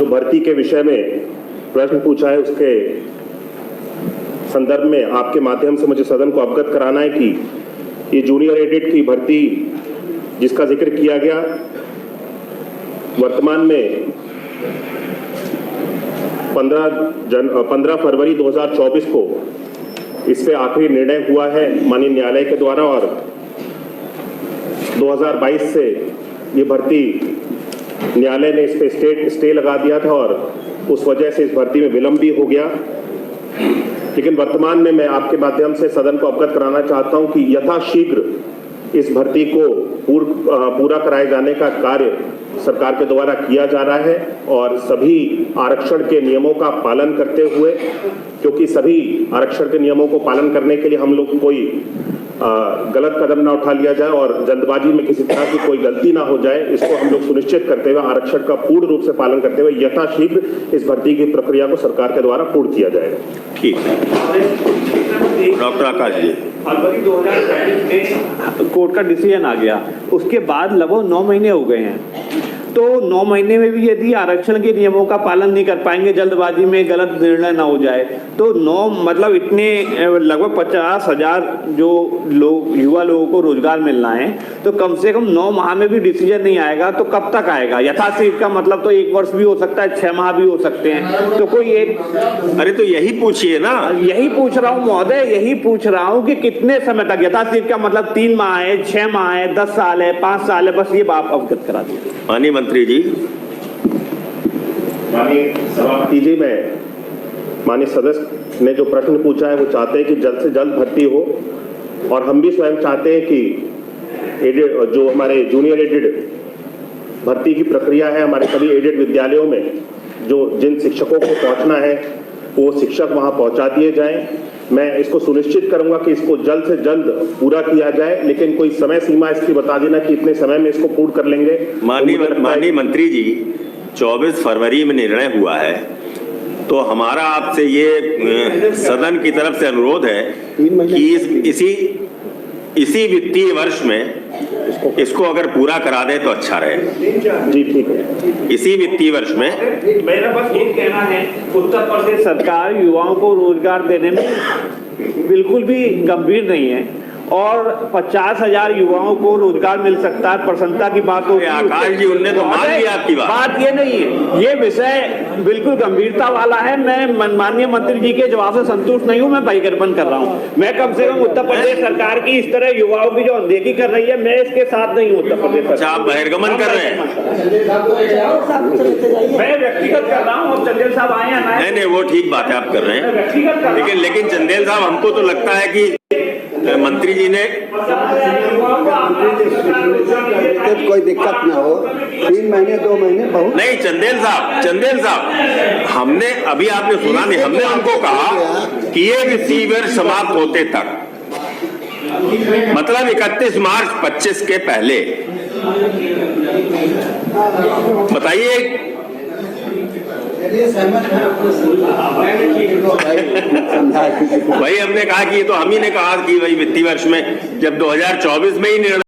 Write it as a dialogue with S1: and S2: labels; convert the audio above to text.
S1: जो भर्ती के विषय में प्रश्न पूछा है उसके संदर्भ में आपके माध्यम से मुझे सदन को अवगत कराना है कि ये जूनियर एडिट की भर्ती जिसका जिक्र किया गया वर्तमान में 15 फरवरी 2024 को इस पे आखिरी निर्णय हुआ है माननीय न्यायालय के द्वारा और 2022 से ये भर्ती न्यायालय ने इस पे स्टे लगा दिया था और उस वजह से इस भर्ती में विलंब भी हो गया। लेकिन वर्तमान में मैं आपके माध्यम से सदन को अवगत कराना चाहता हूं कि यथाशीघ्र इस भर्ती को पूरा कराए जाने का कार्य सरकार के द्वारा किया जा रहा है और सभी आरक्षण के नियमों का पालन करते हुए, क्योंकि सभी आरक्षण के नियमों को पालन करने के लिए हम लोग कोई गलत कदम ना उठा लिया जाए और जल्दबाजी में किसी तरह की कोई गलती ना हो जाए, इसको हम लोग सुनिश्चित करते हुए आरक्षण का पूर्ण रूप से पालन करते हुए यथाशीघ्र इस भर्ती की प्रक्रिया को सरकार के द्वारा पूर्ण किया जाएगा।
S2: ठीक है, डॉक्टर आकाश जी।
S3: फरवरी 2023 में कोर्ट का डिसीजन आ गया, उसके बाद लगभग 9 महीने हो गए हैं। तो 9 महीने में भी यदि आरक्षण के नियमों का पालन नहीं कर पाएंगे, जल्दबाजी में गलत निर्णय ना हो जाए, तो मतलब इतने लगभग 50,000 जो लोग युवा लोगों को रोजगार मिलना है, तो कम से कम 9 माह में भी डिसीजन नहीं आएगा तो कब तक आएगा? यथाशीघ्र का मतलब तो 1 वर्ष भी हो सकता है, 6 माह भी हो सकते हैं। तो कोई एक
S2: अरे तो यही पूछिए ना।
S3: यही पूछ रहा हूँ महोदय, यही पूछ रहा हूँ कि कितने समय तक? यथाशीघ्र का मतलब 3 माह है, 6 माह है, 10 साल है, 5 साल है, बस ये बात अवगत करा दीजिए।
S2: माननीय मंत्री जी।
S1: माननीय सभापति जी, मैं माननीय सदस्य ने जो प्रश्न पूछा है वो चाहते हैं कि जल्द से जल्द भर्ती हो और हम भी स्वयं चाहते हैं कि जो हमारे जूनियर एडेड भर्ती की प्रक्रिया है, हमारे सभी एडेड विद्यालयों में जो जिन शिक्षकों को पहुंचना है वो शिक्षक वहां पहुंचा दिए जाएं। मैं इसको सुनिश्चित करूंगा कि इसको जल्द से जल्द पूरा किया जाए, लेकिन कोई समय सीमा इसकी बता देना कि इतने समय में इसको पूर्ण कर लेंगे।
S2: माननीय मंत्री जी, 24 फरवरी में निर्णय हुआ है, तो हमारा आपसे ये सदन की तरफ से अनुरोध है कि इसी वित्तीय वर्ष में इसको अगर पूरा करा दे तो अच्छा रहे।
S1: जी ठीक है,
S2: इसी वित्तीय वर्ष में।
S3: मेरा बस ये कहना है, उत्तर प्रदेश सरकार युवाओं को रोजगार देने में बिल्कुल भी गंभीर नहीं है और 50,000 युवाओं को रोजगार मिल सकता है, प्रसन्नता की बात होगी।
S2: आकाश जी, उनने तो मान लिया आपकी
S3: बात ये नहीं है, ये विषय बिल्कुल गंभीरता वाला है। मैं माननीय मंत्री जी के जवाब से संतुष्ट नहीं हूं, मैं बहिर्गमन कर रहा हूं। मैं कम से कम उत्तर प्रदेश सरकार की इस तरह युवाओं की जो अनदेखी कर रही है, मैं इसके साथ नहीं हूं। उत्तर प्रदेश
S2: अच्छा, आप बहिर्गमन कर रहे हैं?
S3: मैं व्यक्तिगत कर रहा हूँ, चंदेल साहब आए हैं।
S2: नहीं, वो ठीक बात है, आप कर रहे हैं, लेकिन चंदेल साहब, हमको तो लगता है कि मंत्री जी ने
S4: कोई दिक्कत ना हो, 3 महीने 2 महीने बहुत
S2: नहीं। चंदेल साहब, हमने अभी आपने सुना नहीं, हमने उनको कहा कि ये वित्तीय वर्ष समाप्त होते तक, मतलब 31 मार्च 25 के पहले। बताइए, भाई हमने कहा कि ये तो हम ही ने कहा कि भाई वित्तीय वर्ष में, जब 2024 में ही निर्णय